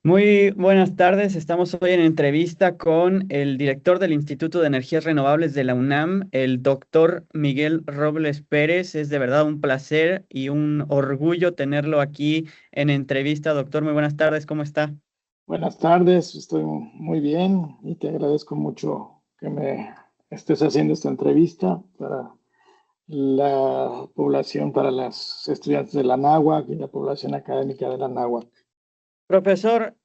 Muy buenas tardes. Estamos hoy en entrevista con el director del Instituto de Energías Renovables de la UNAM, el doctor Miguel Robles Pérez. Es de verdad un placer y un orgullo tenerlo aquí en entrevista. Doctor, muy buenas tardes. ¿Cómo está? Buenas tardes, estoy muy bien y te agradezco mucho que me estés haciendo esta entrevista para la población, para los estudiantes de la Anáhuac y la población académica de la Anáhuac. Profesor,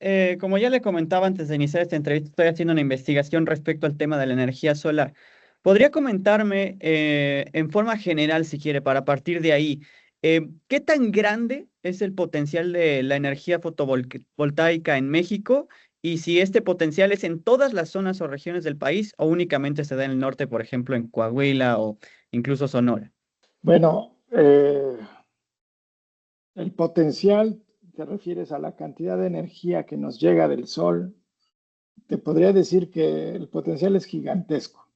como ya le comentaba antes de iniciar esta entrevista, estoy haciendo una investigación respecto al tema de la energía solar. ¿Podría comentarme en forma general, si quiere, para partir de ahí, qué tan grande es el potencial de la energía fotovoltaica en México y si este potencial es en todas las zonas o regiones del país o únicamente se da en el norte, por ejemplo, en Coahuila o incluso Sonora? Bueno, el potencial, te refieres a la cantidad de energía que nos llega del sol. Te podría decir que el potencial es gigantesco.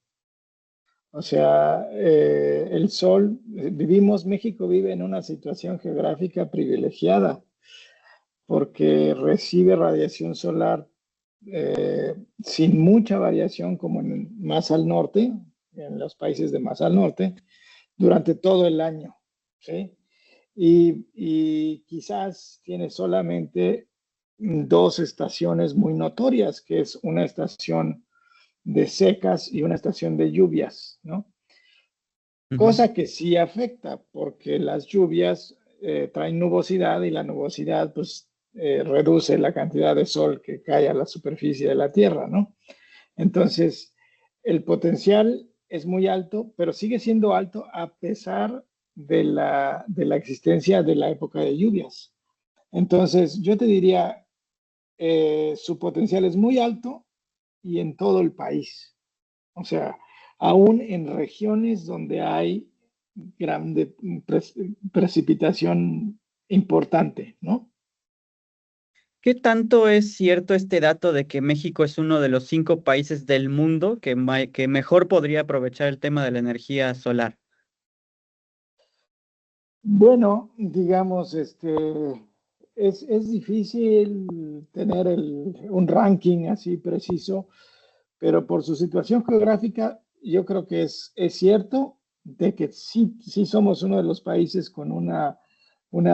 O sea, el sol, México vive en una situación geográfica privilegiada porque recibe radiación solar sin mucha variación como más al norte, en los países de más al norte, durante todo el año, ¿sí? Y quizás tiene solamente dos estaciones muy notorias, que es una estación de secas y una estación de lluvias, ¿no? Ujú. Cosa que sí afecta porque las lluvias traen nubosidad y la nubosidad pues reduce la cantidad de sol que cae a la superficie de la Tierra, ¿no? Entonces, el potencial es muy alto, pero sigue siendo alto a pesar de la existencia de la época de lluvias. Entonces, yo te diría, su potencial es muy alto y en todo el país. O sea, aún en regiones donde hay grande precipitación importante, ¿no? ¿Qué tanto es cierto este dato de que México es uno de los 5 países del mundo que mejor podría aprovechar el tema de la energía solar? Bueno, digamos, es difícil tener un ranking así preciso, pero por su situación geográfica, yo creo que es cierto de que sí somos uno de los países con una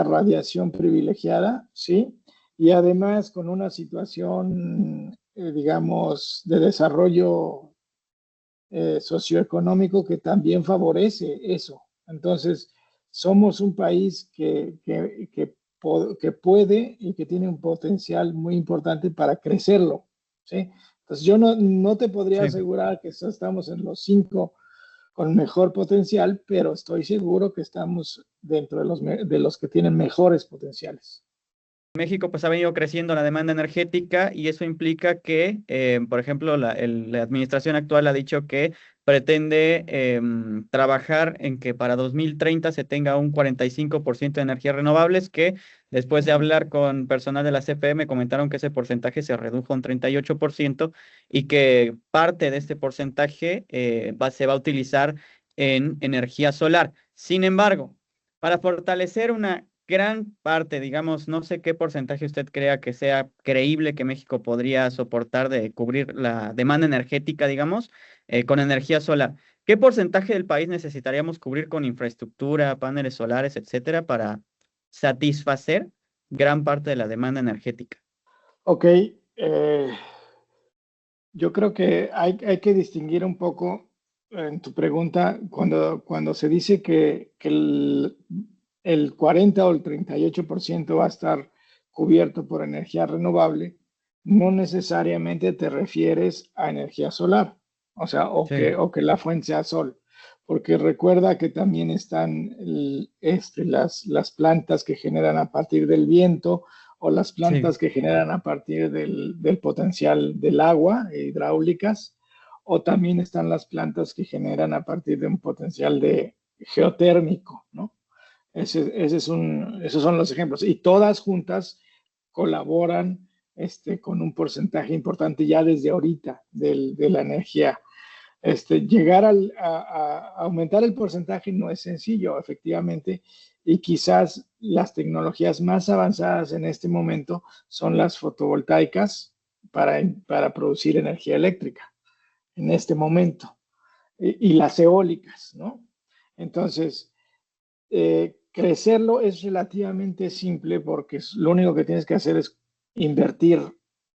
radiación privilegiada, ¿sí? Y además con una situación, digamos, de desarrollo socioeconómico que también favorece eso. Entonces, somos un país que puede y que tiene un potencial muy importante para crecerlo, ¿sí? Entonces, yo no te podría Sí. asegurar que estamos en los 5 con mejor potencial, pero estoy seguro que estamos dentro de los que tienen mejores potenciales. México pues ha venido creciendo la demanda energética y eso implica que, por ejemplo, la administración actual ha dicho que pretende trabajar en que para 2030 se tenga un 45% de energías renovables, que después de hablar con personal de la CFE me comentaron que ese porcentaje se redujo a un 38% y que parte de este porcentaje se va a utilizar en energía solar. Sin embargo, para fortalecer una gran parte, digamos, no sé qué porcentaje usted crea que sea creíble que México podría soportar de cubrir la demanda energética, digamos, con energía solar. ¿Qué porcentaje del país necesitaríamos cubrir con infraestructura, paneles solares, etcétera, para satisfacer gran parte de la demanda energética? Ok, yo creo que hay que distinguir un poco en tu pregunta cuando se dice que el 40 o el 38% va a estar cubierto por energía renovable, no necesariamente te refieres a energía solar, o sea, Sí, o que la fuente sea sol, porque recuerda que también están las plantas que generan a partir del viento o las sí. plantas que generan a partir del potencial del agua, hidráulicas, o también están las plantas que generan a partir de un potencial de geotérmico, ¿no? Esos son los ejemplos. Y todas juntas colaboran con un porcentaje importante ya desde ahorita de la energía. Llegar a aumentar el porcentaje no es sencillo, efectivamente, y quizás las tecnologías más avanzadas en este momento son las fotovoltaicas para producir energía eléctrica en este momento y las eólicas, ¿no? Entonces, crecerlo es relativamente simple porque lo único que tienes que hacer es invertir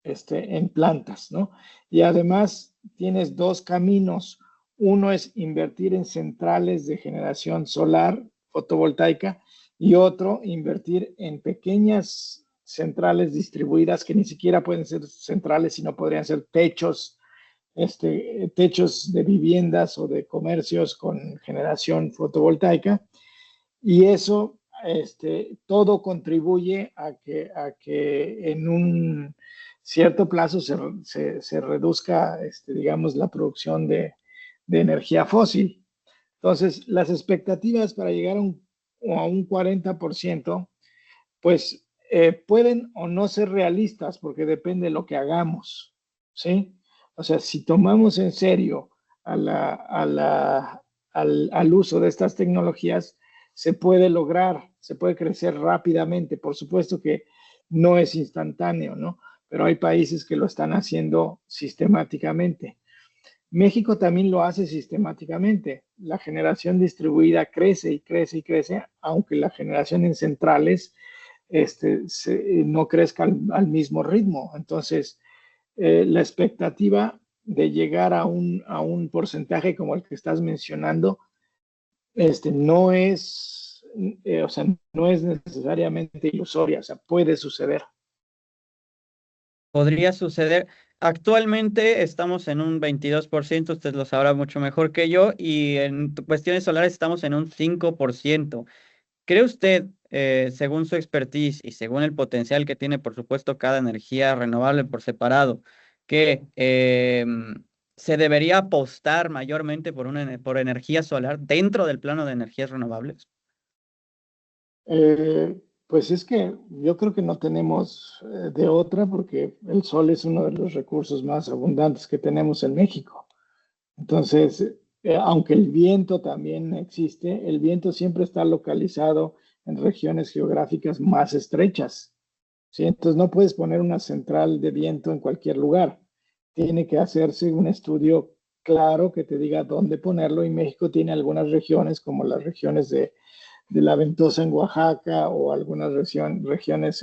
en plantas, ¿no? Y además tienes dos caminos. Uno es invertir en centrales de generación solar fotovoltaica y otro invertir en pequeñas centrales distribuidas que ni siquiera pueden ser centrales, sino podrían ser techos de viviendas o de comercios con generación fotovoltaica. Y eso, todo contribuye a que en un cierto plazo se reduzca, digamos, la producción de energía fósil. Entonces, las expectativas para llegar a un 40%, pues pueden o no ser realistas porque depende de lo que hagamos, ¿sí? O sea, si tomamos en serio al uso de estas tecnologías, se puede lograr, se puede crecer rápidamente. Por supuesto que no es instantáneo, ¿no? Pero hay países que lo están haciendo sistemáticamente. México también lo hace sistemáticamente. La generación distribuida crece y crece y crece, aunque la generación en centrales no crezca al mismo ritmo. Entonces, la expectativa de llegar a un porcentaje como el que estás mencionando, no es, o sea, no es necesariamente ilusoria, o sea, puede suceder. Podría suceder. Actualmente estamos en un 22%, usted lo sabrá mucho mejor que yo, y en cuestiones solares estamos en un 5%. ¿Cree usted, según su expertise y según el potencial que tiene, por supuesto, cada energía renovable por separado, que se debería apostar mayormente por energía solar dentro del plano de energías renovables? Pues es que yo creo que no tenemos de otra porque el sol es uno de los recursos más abundantes que tenemos en México. Entonces, aunque el viento también existe, el viento siempre está localizado en regiones geográficas más estrechas, ¿sí? Entonces no puedes poner una central de viento en cualquier lugar. Tiene que hacerse un estudio claro que te diga dónde ponerlo y México tiene algunas regiones como las regiones de la Ventosa en Oaxaca o algunas regiones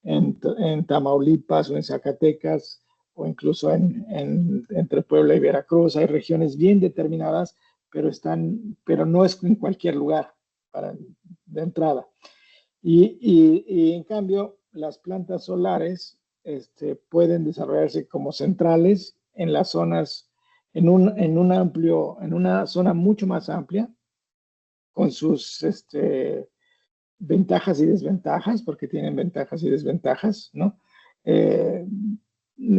en Tamaulipas o en Zacatecas o incluso entre Puebla y Veracruz. Hay regiones bien determinadas, pero no es en cualquier lugar de entrada. Y en cambio, las plantas solares pueden desarrollarse como centrales en las zonas, en una zona mucho más amplia, con sus ventajas y desventajas, porque tienen ventajas y desventajas, ¿no? Eh,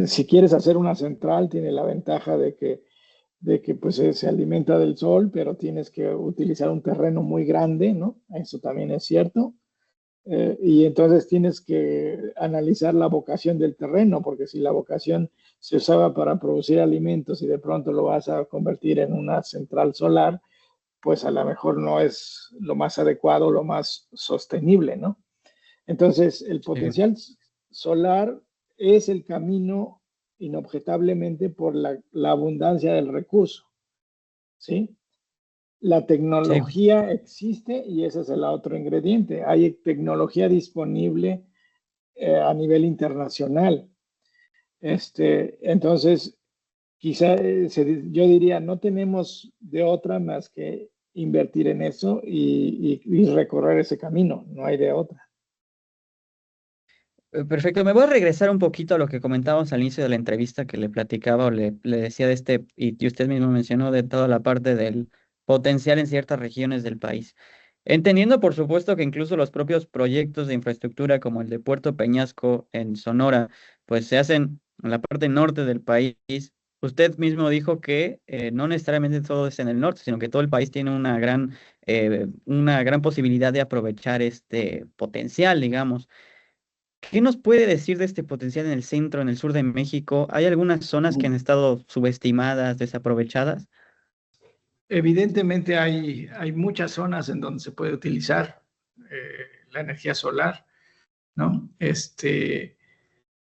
si quieres hacer una central, tiene la ventaja de que pues, se alimenta del sol, pero tienes que utilizar un terreno muy grande, ¿no? Eso también es cierto. Y entonces tienes que analizar la vocación del terreno, porque si la vocación se usaba para producir alimentos y de pronto lo vas a convertir en una central solar, pues a lo mejor no es lo más adecuado, lo más sostenible, ¿no? Entonces, el Sí. potencial solar es el camino inobjetablemente por la abundancia del recurso, ¿sí? La Sí. tecnología existe y ese es el otro ingrediente. Hay tecnología disponible a nivel internacional. Entonces, quizá yo diría, no tenemos de otra más que invertir en eso y recorrer ese camino, no hay de otra. Perfecto, me voy a regresar un poquito a lo que comentábamos al inicio de la entrevista que le platicaba o le decía de y usted mismo mencionó de toda la parte del potencial en ciertas regiones del país. Entendiendo, por supuesto, que incluso los propios proyectos de infraestructura como el de Puerto Peñasco en Sonora, pues se hacen en la parte norte del país. Usted mismo dijo que no necesariamente todo es en el norte, sino que todo el país tiene una gran posibilidad de aprovechar este potencial, digamos. ¿Qué nos puede decir de este potencial en el centro, en el sur de México? ¿Hay algunas zonas que han estado subestimadas, desaprovechadas? Evidentemente hay muchas zonas en donde se puede utilizar. la energía solar, ¿no?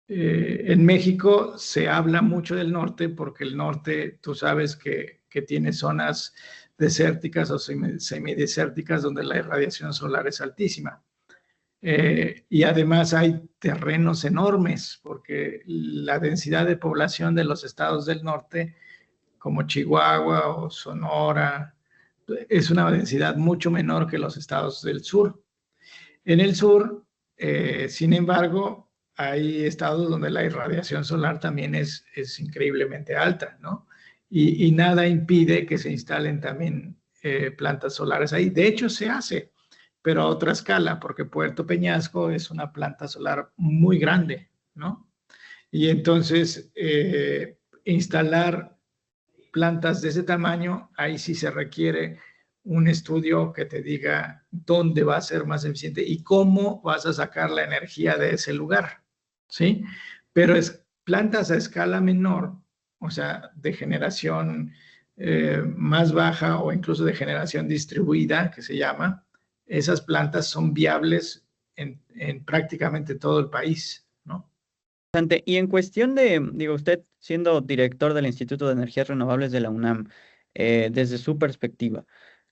En México se habla mucho del norte porque el norte, tú sabes que tiene zonas desérticas o semidesérticas donde la irradiación solar es altísima. Y además hay terrenos enormes porque la densidad de población de los estados del norte, como Chihuahua o Sonora, es una densidad mucho menor que los estados del sur. En el sur, sin embargo, hay estados donde la irradiación solar también es increíblemente alta, ¿no? Y nada impide que se instalen también plantas solares ahí. De hecho, se hace, pero a otra escala, porque Puerto Peñasco es una planta solar muy grande, ¿no? Y entonces, instalar plantas de ese tamaño, ahí sí se requiere un estudio que te diga dónde va a ser más eficiente y cómo vas a sacar la energía de ese lugar, ¿sí? Pero es plantas a escala menor, o sea, de generación más baja o incluso de generación distribuida, que se llama, esas plantas son viables en prácticamente todo el país, ¿no? Y en cuestión de, digo, usted siendo director del Instituto de Energías Renovables de la UNAM, desde su perspectiva,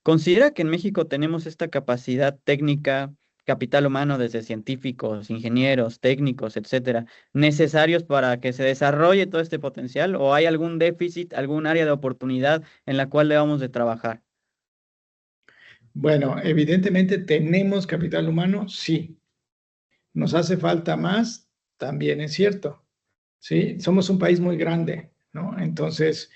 ¿considera que en México tenemos esta capacidad técnica, capital humano, desde científicos, ingenieros, técnicos, etcétera, necesarios para que se desarrolle todo este potencial? ¿O hay algún déficit, algún área de oportunidad en la cual debamos de trabajar? Bueno, evidentemente tenemos capital humano, sí. ¿Nos hace falta más? También es cierto, ¿sí? Somos un país muy grande, ¿no? Entonces,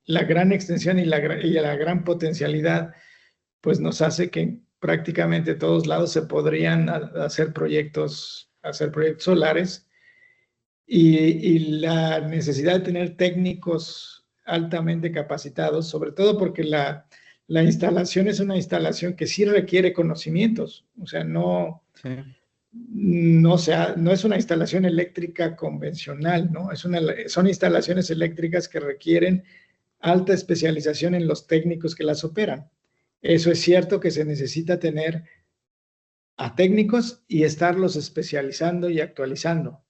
la gran extensión y la gran potencialidad, pues nos hace que en prácticamente todos lados se podrían hacer proyectos solares y la necesidad de tener técnicos altamente capacitados, sobre todo porque la instalación es una instalación que sí requiere conocimientos, o sea, Sí. no es una instalación eléctrica convencional, ¿no? Son instalaciones eléctricas que requieren alta especialización en los técnicos que las operan. Eso es cierto que se necesita tener a técnicos y estarlos especializando y actualizando.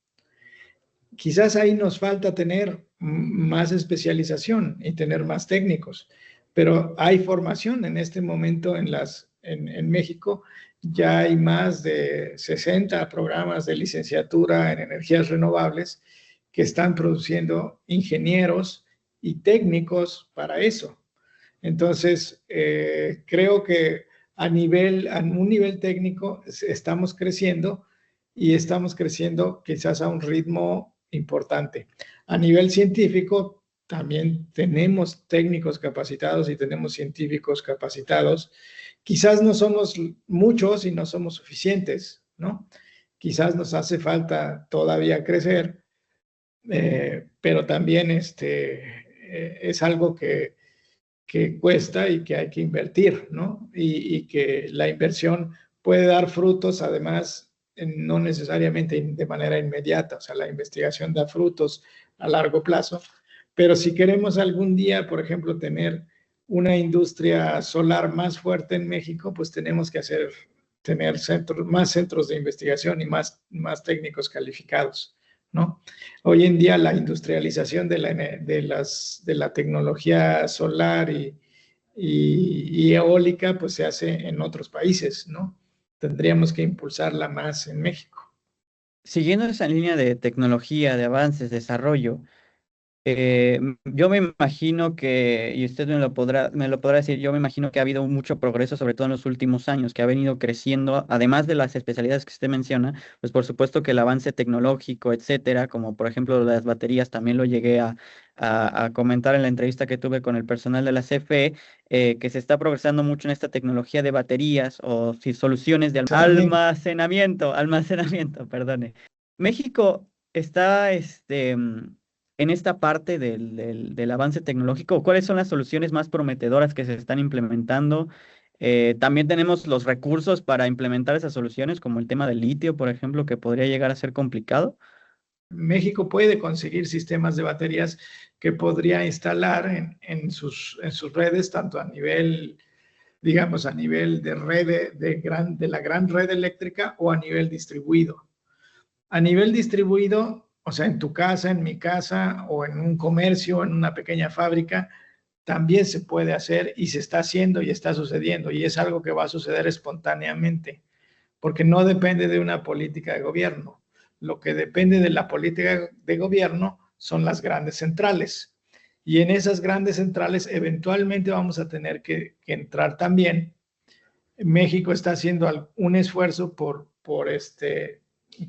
Quizás ahí nos falta tener más especialización y tener más técnicos, pero hay formación en este momento en México. Ya hay más de 60 programas de licenciatura en energías renovables que están produciendo ingenieros y técnicos para eso. Entonces, creo que a un nivel técnico estamos creciendo y estamos creciendo quizás a un ritmo importante. A nivel científico, también tenemos técnicos capacitados y tenemos científicos capacitados. Quizás no somos muchos y no somos suficientes, ¿no? Quizás nos hace falta todavía crecer, pero también es algo que cuesta y que hay que invertir, ¿no? Y que la inversión puede dar frutos, además, no necesariamente de manera inmediata, o sea, la investigación da frutos a largo plazo, pero si queremos algún día, por ejemplo, tener una industria solar más fuerte en México, pues tenemos que tener más centros de investigación y más técnicos calificados, ¿no? Hoy en día la industrialización de la tecnología solar y eólica pues se hace en otros países, ¿no? Tendríamos que impulsarla más en México. Siguiendo esa línea de tecnología, de avances, desarrollo, yo me imagino que, y usted me lo podrá decir, yo me imagino que ha habido mucho progreso, sobre todo en los últimos años, que ha venido creciendo, además de las especialidades que usted menciona, pues por supuesto que el avance tecnológico, etcétera, como por ejemplo las baterías, también lo llegué a comentar en la entrevista que tuve con el personal de la CFE, que se está progresando mucho en esta tecnología de baterías o si, soluciones de almacenamiento, perdone. México está, en esta parte del avance tecnológico, ¿cuáles son las soluciones más prometedoras que se están implementando? También tenemos los recursos para implementar esas soluciones, como el tema del litio, por ejemplo, que podría llegar a ser complicado. México puede conseguir sistemas de baterías que podría instalar en sus redes, tanto a nivel digamos, a nivel de red, de la gran red eléctrica o a nivel distribuido. A nivel distribuido, o sea, en tu casa, en mi casa o en un comercio, en una pequeña fábrica, también se puede hacer y se está haciendo y está sucediendo y es algo que va a suceder espontáneamente porque no depende de una política de gobierno. Lo que depende de la política de gobierno son las grandes centrales. Y en esas grandes centrales eventualmente vamos a tener que entrar también. México está haciendo un esfuerzo por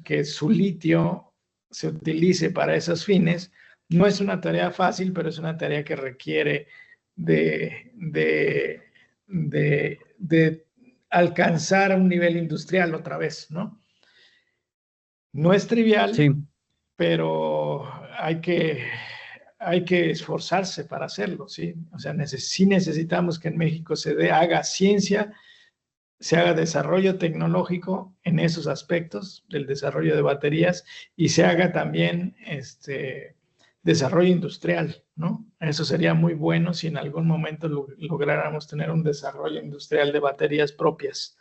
que su litio se utilice para esos fines. No es una tarea fácil, pero es una tarea que requiere de alcanzar un nivel industrial otra vez, ¿no? No es trivial, Sí. pero hay que esforzarse para hacerlo, ¿sí? O sea, sí necesitamos que en México haga ciencia, se haga desarrollo tecnológico en esos aspectos del desarrollo de baterías y se haga también desarrollo industrial, ¿no? Eso sería muy bueno si en algún momento lográramos tener un desarrollo industrial de baterías propias.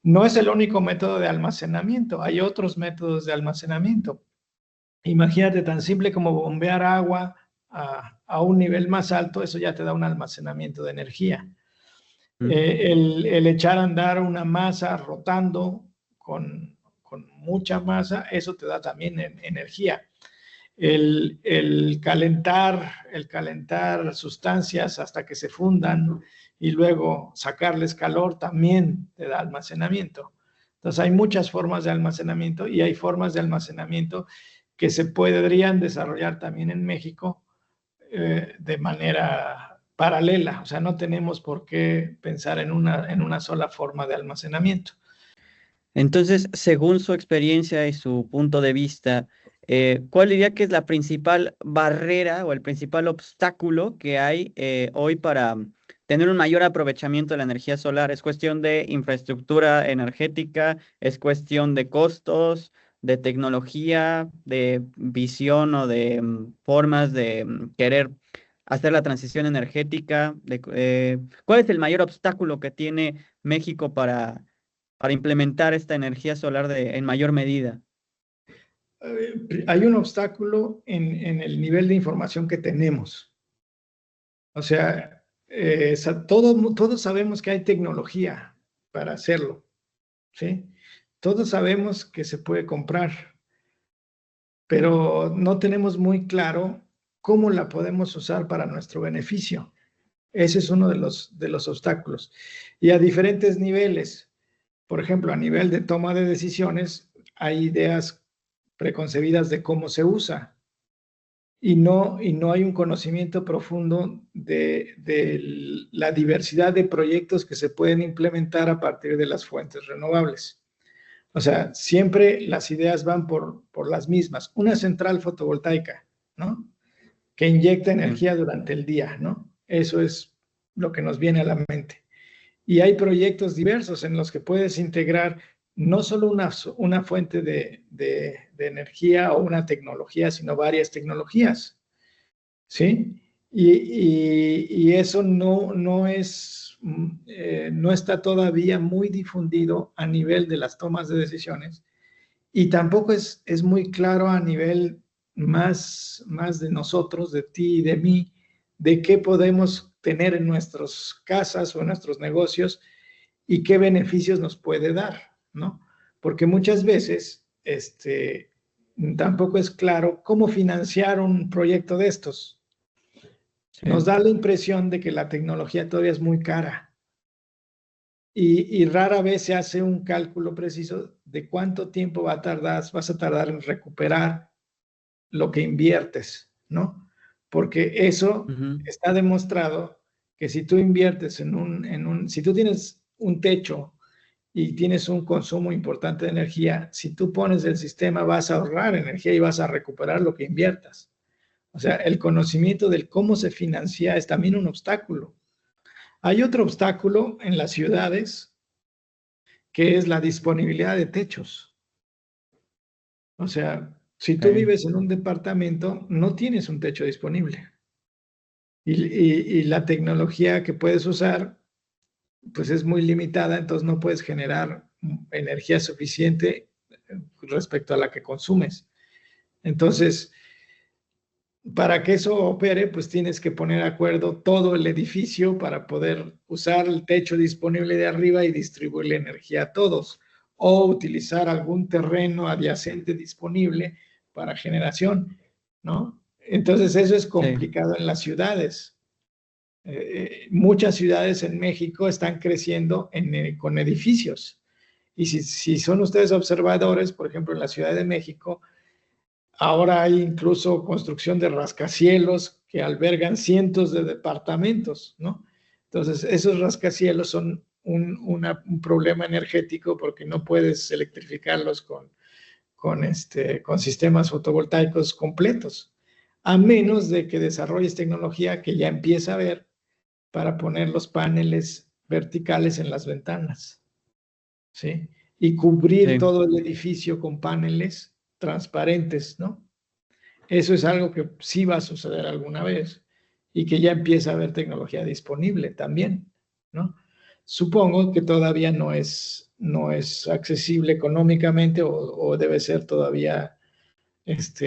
No es el único método de almacenamiento, hay otros métodos de almacenamiento. Imagínate tan simple como bombear agua a un nivel más alto, eso ya te da un almacenamiento de energía. El echar a andar una masa rotando con mucha masa, eso te da también energía. El calentar sustancias hasta que se fundan y luego sacarles calor también te da almacenamiento. Entonces hay muchas formas de almacenamiento y hay formas de almacenamiento que se podrían desarrollar también en México de manera paralela. O sea, no tenemos por qué pensar en una sola forma de almacenamiento. Entonces, según su experiencia y su punto de vista, ¿cuál diría que es la principal barrera o el principal obstáculo que hay hoy para tener un mayor aprovechamiento de la energía solar? ¿Es cuestión de infraestructura energética? ¿Es cuestión de costos, de tecnología, de visión o de formas de querer hacer la transición energética? ¿Cuál es el mayor obstáculo que tiene México para implementar esta energía solar en mayor medida? Hay un obstáculo en el nivel de información que tenemos. O sea, todos sabemos que hay tecnología para hacerlo, ¿sí? Todos sabemos que se puede comprar, pero no tenemos muy claro cómo la podemos usar para nuestro beneficio. Ese es uno de los obstáculos. Y a diferentes niveles, por ejemplo, a nivel de toma de decisiones, hay ideas preconcebidas de cómo se usa y no hay un conocimiento profundo de la diversidad de proyectos que se pueden implementar a partir de las fuentes renovables. O sea, siempre las ideas van por las mismas. Una central fotovoltaica, ¿no? Que inyecta Sí. energía durante el día, ¿no? Eso es lo que nos viene a la mente. Y hay proyectos diversos en los que puedes integrar no solo una fuente de energía o una tecnología, sino varias tecnologías, ¿sí? Y eso no está todavía muy difundido a nivel de las tomas de decisiones y tampoco es muy claro a nivel más de nosotros, de ti y de mí, de qué podemos tener en nuestras casas o en nuestros negocios y qué beneficios nos puede dar, ¿no? Porque muchas veces tampoco es claro cómo financiar un proyecto de estos. Nos Sí. da la impresión de que la tecnología todavía es muy cara y rara vez se hace un cálculo preciso de cuánto tiempo vas a tardar en recuperar lo que inviertes, ¿no? Porque eso Ujú. está demostrado que si tú inviertes si tú tienes un techo y tienes un consumo importante de energía, si tú pones el sistema vas a ahorrar energía y vas a recuperar lo que inviertas. O sea, el conocimiento del cómo se financia es también un obstáculo. Hay otro obstáculo en las ciudades que es la disponibilidad de techos. O sea, si tú Ok. vives en un departamento, no tienes un techo disponible. Y la tecnología que puedes usar pues es muy limitada, entonces no puedes generar energía suficiente respecto a la que consumes. Entonces, para que eso opere, pues tienes que poner de acuerdo todo el edificio para poder usar el techo disponible de arriba y distribuir la energía a todos, o utilizar algún terreno adyacente disponible para generación, ¿no? Entonces eso es Sí, complicado en las ciudades. Muchas ciudades en México están creciendo con edificios. Y si son ustedes observadores, por ejemplo, en la Ciudad de México, ahora hay incluso construcción de rascacielos que albergan cientos de departamentos, ¿no? Entonces, esos rascacielos son un problema energético porque no puedes electrificarlos con sistemas fotovoltaicos completos, a menos de que desarrolles tecnología que ya empieza a ver para poner los paneles verticales en las ventanas, ¿sí? Y cubrir sí. todo el edificio con paneles transparentes, ¿no? Eso es algo que sí va a suceder alguna vez y que ya empieza a haber tecnología disponible también, ¿no? Supongo que todavía no es accesible económicamente o debe ser todavía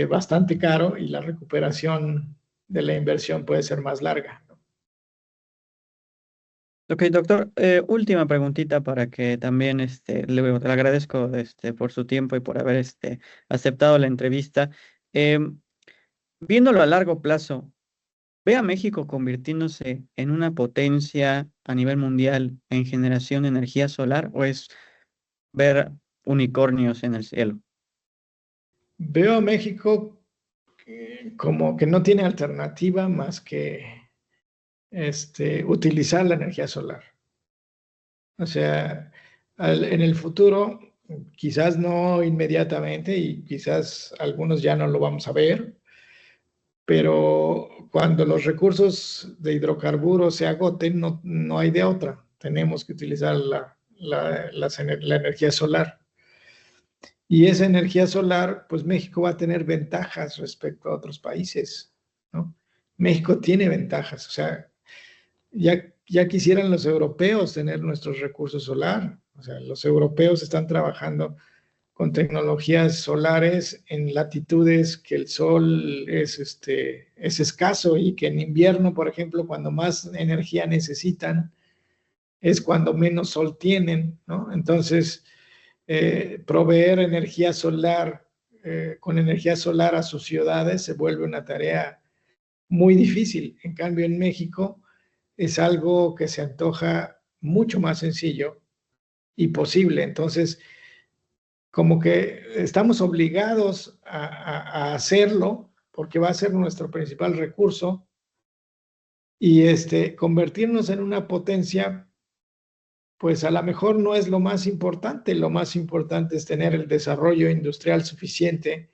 bastante caro y la recuperación de la inversión puede ser más larga, ¿no? Ok, doctor, última preguntita para que también le agradezco por su tiempo y por haber aceptado la entrevista. Em, Viéndolo a largo plazo, ¿ve a México convirtiéndose en una potencia a nivel mundial en generación de energía solar o es ver unicornios en el cielo? Veo a México como que no tiene alternativa más que utilizar la energía solar. O sea, en el futuro, quizás no inmediatamente y quizás algunos ya no lo vamos a ver, pero cuando los recursos de hidrocarburos se agoten, no hay de otra. Tenemos que utilizar la energía solar. Y esa energía solar, pues México va a tener ventajas respecto a otros países, ¿no? México tiene ventajas, o sea, ya quisieran los europeos tener nuestros recursos solar. O sea, los europeos están trabajando con tecnologías solares en latitudes que el sol es escaso y que en invierno, por ejemplo, cuando más energía necesitan, es cuando menos sol tienen, ¿no? Entonces, proveer energía solar, con energía solar a sus ciudades se vuelve una tarea muy difícil. En cambio, en México es algo que se antoja mucho más sencillo y posible. Entonces, como que estamos obligados a hacerlo porque va a ser nuestro principal recurso y convertirnos en una potencia, pues a lo mejor no es lo más importante es tener el desarrollo industrial suficiente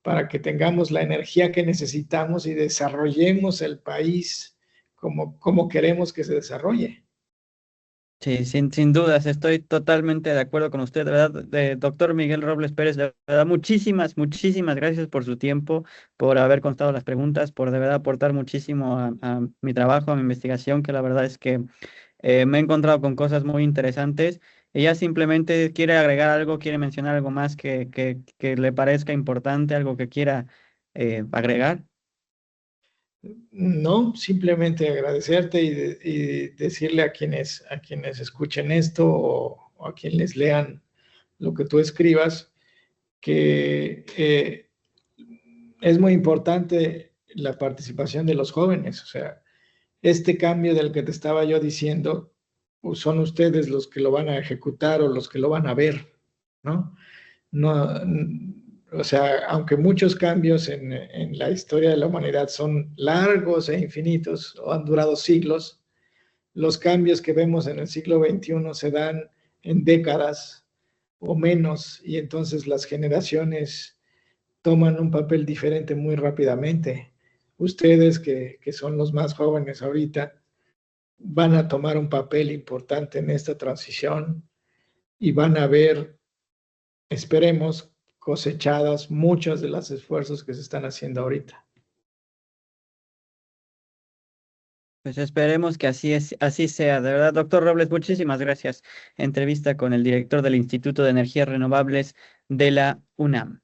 para que tengamos la energía que necesitamos y desarrollemos el país como queremos que se desarrolle. Sí, sin dudas, estoy totalmente de acuerdo con usted, de verdad, doctor Miguel Robles Pérez, de verdad, muchísimas gracias por su tiempo, por haber contestado las preguntas, por de verdad aportar muchísimo a mi trabajo, a mi investigación, que la verdad es que me he encontrado con cosas muy interesantes. Ella simplemente quiere agregar algo, quiere mencionar algo más que le parezca importante, algo que quiera agregar. No, simplemente agradecerte y decirle a quienes escuchen esto o a quienes lean lo que tú escribas, que es muy importante la participación de los jóvenes. O sea, este cambio del que te estaba yo diciendo, pues son ustedes los que lo van a ejecutar o los que lo van a ver, ¿no? No, o sea, aunque muchos cambios en la historia de la humanidad son largos e infinitos o han durado siglos, los cambios que vemos en el siglo XXI se dan en décadas o menos y entonces las generaciones toman un papel diferente muy rápidamente. Ustedes, que son los más jóvenes ahorita, van a tomar un papel importante en esta transición y van a ver, esperemos, cosechadas muchos de los esfuerzos que se están haciendo ahorita. Pues esperemos que así sea. De verdad, doctor Robles, muchísimas gracias. Entrevista con el director del Instituto de Energías Renovables de la UNAM.